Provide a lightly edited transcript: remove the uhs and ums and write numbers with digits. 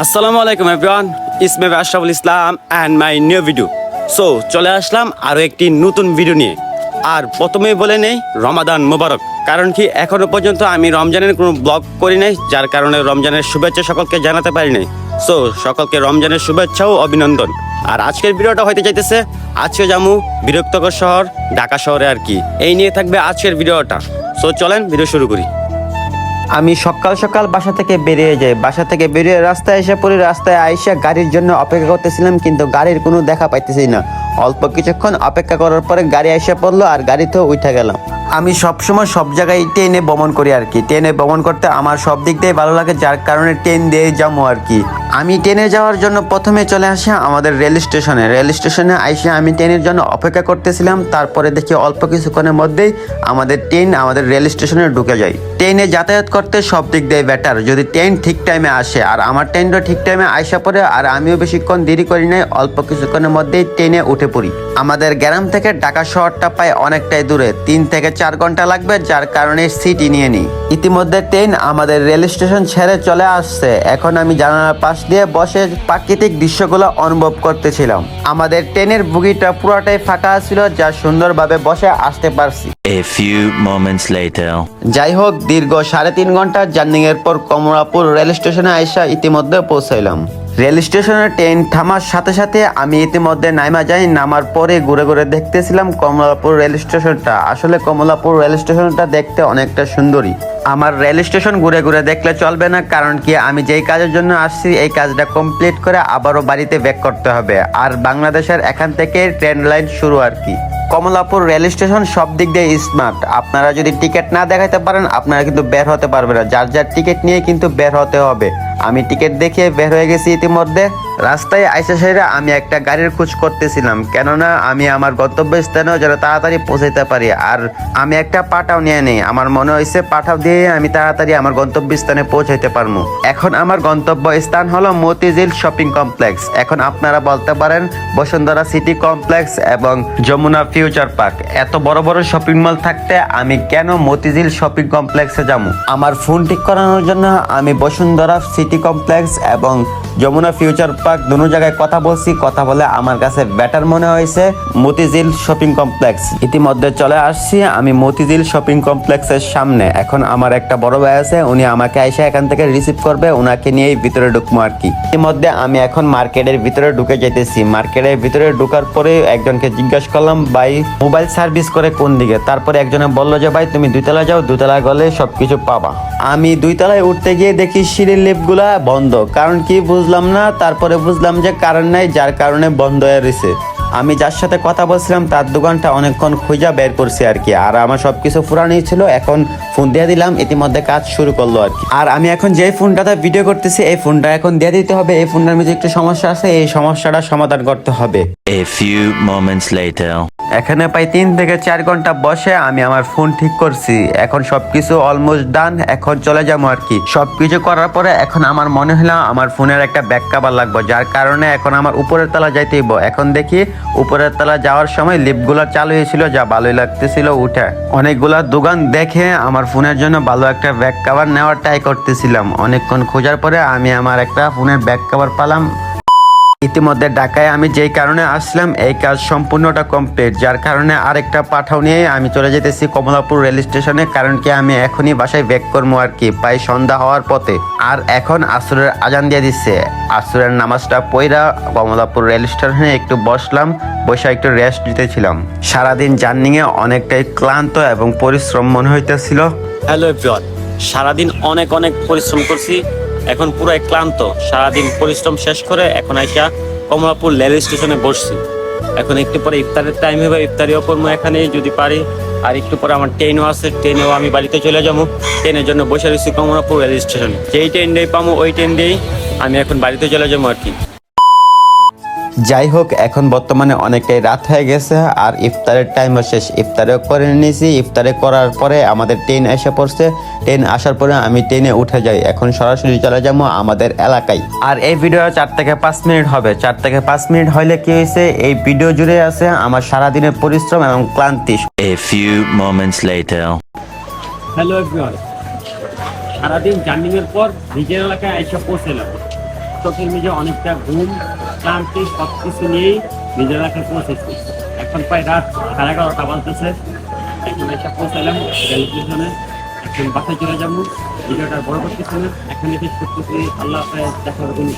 আসসালামু আলাইকুম everyone, it's me Ashraful Islam and my new video. So চলে আসলাম আরও একটি নতুন ভিডিও নিয়ে। আর প্রথমেই বলে নেই রমাদান মোবারক, কারণ কি এখনো পর্যন্ত আমি রমজানের কোনো ব্লগ করি নাই, যার কারণে রমজানের শুভেচ্ছা সকলকে জানাতে পারি নাই। সো সকলকে রমজানের শুভেচ্ছা ও অভিনন্দন। আর আজকের ভিডিওটা হইতে চাইতেছে আজকে যামু বিরক্তকর শহর ঢাকা শহরে আর কি, এই নিয়ে থাকবে আজকের ভিডিওটা। সো চলেন ভিডিও শুরু করি। আমি সকাল সকাল বাসা থেকে বেরিয়ে যাই। বাসা থেকে বেরিয়ে রাস্তায় এসে পড়ি। রাস্তায় আইসা গাড়ির জন্য অপেক্ষা করতেছিলাম, কিন্তু গাড়ির কোনো দেখা পাইতেছি না। অল্প কিছুক্ষণ অপেক্ষা করার পরে গাড়ি এসে পড়লো আর গাড়িতেও উঠে গেলাম। আমি সবসময় সব জায়গায় ট্রেনে ভ্রমণ করি আর কি। ট্রেনে ভ্রমণ করতে আমার সব দিক দিয়ে ভালো লাগে, যার কারণে ট্রেন দিয়ে যাবো আর কি। আমি ট্রেনে যাওয়ার জন্য প্রথমে চলে আসি আমাদের রেল স্টেশনে। রেল স্টেশনে আইসে আমি ট্রেনের জন্য অপেক্ষা করতেছিলাম। তারপরে দেখি অল্প কিছুক্ষণের মধ্যেই আমাদের ট্রেন আমাদের রেল স্টেশনে ঢুকে যায়। ট্রেনে যাতায়াত করতে সব দিক দিয়ে বেটার যদি ট্রেন ঠিক টাইমে আসে। আর আমার ট্রেনটা ঠিক টাইমে আইসা পড়ে, আর আমিও বেশিক্ষণ দেরি করি নাই, অল্প কিছুক্ষণের মধ্যেই ট্রেনে উঠে পড়ি। আমাদের গ্রাম থেকে ঢাকা শহরটা প্রায় অনেকটাই দূরে, 3 থেকে 4 ঘন্টা লাগবে, যার কারণে সিটি নিয়ে নিই। ইতিমধ্যে ট্রেন আমাদের রেল স্টেশন ছেড়ে চলে আসছে। এখন আমি জানালার পাশ দিয়ে বসে প্রাকৃতিক দৃশ্যগুলো অনুভব করতেছিলাম। আমাদের ট্রেনের বগিটা পুরোটাই ফাঁকা ছিল, যা সুন্দরভাবে বসে আসতে পারছি। A few moments later. যাই হোক, দীর্ঘ 3.5 ঘন্টার জার্নি এর পর কমলাপুর রেল স্টেশনে আইসা ইতিমধ্যে পৌঁছাইলাম। রেল স্টেশনে ট্রেন থামার সাথে সাথে আমি ইতিমধ্যে নামা যাই। নামার পরে ঘুরে ঘুরে দেখতেছিলাম কমলাপুর রেল স্টেশনটা। আসলে কমলাপুর রেল স্টেশনটা দেখতে অনেকটা সুন্দরী। আমার রেল স্টেশন ঘুরে ঘুরে দেখলে চলবে না, কারণ কি আমি যেই কাজের জন্য আসছি এই কাজটা কমপ্লিট করে আবারও বাড়িতে ব্যাক করতে হবে। আর বাংলাদেশের এখান থেকে ট্রেন লাইন শুরু আর কি। কমলাপুর রেল স্টেশন সব দিক দিয়ে স্মার্ট। আপনারা যদি টিকিট না দেখাতে পারেন আপনারা কিন্তু বের হতে পারবেন না। যার যার টিকিট নিয়ে কিন্তু বের হতে হবে। আমি টিকিট দেখিয়ে বের হয়ে গেছি ইতিমধ্যে। রাস্তায় আইসা সেরা আমি একটা গাড়ির খোঁজ করতেছিলাম, কেননা আমি আমার গন্তব্যস্থানেও যেন তাড়াতাড়ি পৌঁছাতে পারি। আর আমি একটা পাঠাও নিয়ে নেই। আমার মনে হয়েছে পাঠাও দিয়ে আমি তাড়াতাড়ি আমার গন্তব্যস্থানে পৌঁছাইতে পারবো। এখন আমার গন্তব্য স্থান হলো মতিঝিল শপিং কমপ্লেক্স। এখন আপনারা বলতে পারেন বসুন্ধরা সিটি কমপ্লেক্স এবং যমুনা ফিউচার পার্ক, এত বড় বড় শপিং মল থাকতে আমি কেন মতিঝিল শপিং কমপ্লেক্সে যাবো? আমার ফোন ঠিক করানোর জন্য আমি বসুন্ধরা সিটি কমপ্লেক্স এবং যমুনা ফিউচার পার্ক দুনো জায়গায় কথা বলছি। কথা বলে আমার কাছে বেটার মনে হয়েছে মতিঝিল শপিং কমপ্লেক্স। ইতিমধ্যে চলে আসছি আমি মতিঝিল শপিং কমপ্লেক্সের সামনে। এখন আমার একটা বড় ভাই আছে, উনি আমাকে এসে এখান থেকে রিসিভ করবে, ওনাকে নিয়েই ভিতরে ঢুকবো আর কি। ইতিমধ্যে আমি এখন মার্কেটের ভিতরে ঢুকে যেতেছি। মার্কেটের ভিতরে ঢুকার পরে একজনকে জিজ্ঞাসা করলাম, ভাই মোবাইল সার্ভিস করে কোন দিকে? তারপরে একজনে বললো যে ভাই তুমি 2 তলা যাও, 2 তলায় গেলে সবকিছু পাবা। আমি 2 তলায় উঠতে গিয়ে দেখি সিঁড়ির লিফটগুলা বন্ধ, কারণ কি বুঝলাম না। তারপরে বুঝলাম যে কারেন্ট নাই, যার কারণে বন্ধ হয়ে রয়েছে। আমি যার সাথে কথা বলছিলাম তার দোকানটা অনেকক্ষণ খুঁজা বের করছি আর কি। আর আমার সবকিছু পুরানোই ছিল। এখন ফোন দিয়ে দিলাম, ইতিমধ্যে কাজ শুরু করলো আর কি। আর আমি এখন যে ফোনটাতে ভিডিও করতেছি এই ফোনটা এখন দিয়ে দিতে হবে। এই ফোনটার মধ্যে একটু সমস্যা আছে, এই সমস্যাটা সমাধান করতে হবে। A few moments later. এখানে প্রায় 3 থেকে 4 ঘন্টা বসে আমি আমার ফোন ঠিক করছি। এখন সবকিছু অলমোস্ট ডান। এখন চলে যাবো আর কি। সবকিছু করার পরে এখন আমার মনে হলো আমার ফোনের একটা ব্যাক কভার লাগবে, যার কারণে এখন আমার উপরের তলা যাইতেই। এখন দেখি উপরের তলা যাওয়ার সময় লিফটগুলো চালু হয়েছিল, যা ভালোই লাগতেছিল উঠে। অনেকগুলা দোকান দেখে আমার ফোনের জন্য ভালো একটা ব্যাক কভার নেওয়ার ট্রাই করতেছিলাম। অনেকক্ষণ খোঁজার পরে আমি আমার একটা ফোনের ব্যাক কভার পেলাম। ইতিমধ্যে ঢাকায় আমি যেই কারণে আসলাম এই কাজ সম্পূর্ণটা কমপ্লিট, যার কারণে আরেকটা পাঠাও নিয়ে আমি চলে যেতেছি কমলাপুর রেল স্টেশনে। কারণ কি আমি এখনই বাসায় ব্যাক করবো আর কি, প্রায় সন্ধ্যা হওয়ার পথে। আর এখন আসরের আজান দিয়ে দিচ্ছে। আসরের নামাজটা পইরা কমলাপুর রেল স্টেশনে একটু বসলাম, বসে একটু রেস্ট নিতেছিলাম। সারাদিন জার্নিংয়ে অনেকটাই ক্লান্ত এবং পরিশ্রম মনে হইতেছিল। হ্যালো এভরিওয়ান, সারাদিন অনেক পরিশ্রম করছি, এখন পুরো ক্লান্ত। সারাদিন পরিশ্রম শেষ করে এখন আইসা কমলাপুর রেল স্টেশনে বসছি। এখন একটু পরে ইফতারের টাইম হবে, ইফতারিও করবো এখানে যদি পারি। আর একটু পরে আমার ট্রেনও আছে, ট্রেনেও আমি বাড়িতে চলে যাবো। ট্রেনের জন্য বসে রয়েছি কমলাপুর রেল স্টেশনে। যেই ট্রেন দিয়েই পাবো ওই ট্রেন দিয়েই আমি এখন বাড়িতে চলে যাবো আর কি। যাই হোক, এখন বর্তমানে অনেকটাই রাত হয়ে গেছে আর ইফতারের টাইমও শেষ। ইফতারেও করে নিয়েছি। ইফতারে করার পরে আমাদের ট্রেন এসে পড়ছে। ট্রেন আসার পরে আমি ট্রেনে উঠে যাই। এখন সরাসরি চলে যাবো আমাদের এলাকায়। আর এই ভিডিও 4 থেকে 5 মিনিট হবে। 4 থেকে 5 মিনিট হইলে কি হয়েছে, এই ভিডিও জুড়ে আছে আমার সারাদিনের পরিশ্রম এবং ক্লান্তি। A few moments later. Hello everyone, সারাদিন জার্নিং এর পর নিজের এলাকায় এসে পৌঁছলাম। চোখের মেঝে অনেকটা ঘুম, ক্লান্তি সব কিছু নিয়েই নিজের এলাকায় পৌঁছেছি। এখন প্রায় রাত 11:30 বাজতেছে। এখন এসে পৌঁছালাম রেল স্টেশনে। এখন বাসায় চলে যাবো। ভিডিওটা বড় করতেছি না, এখানে শেষ করতেছি। আল্লাহ হাফেজ, দেখা হবে কোনো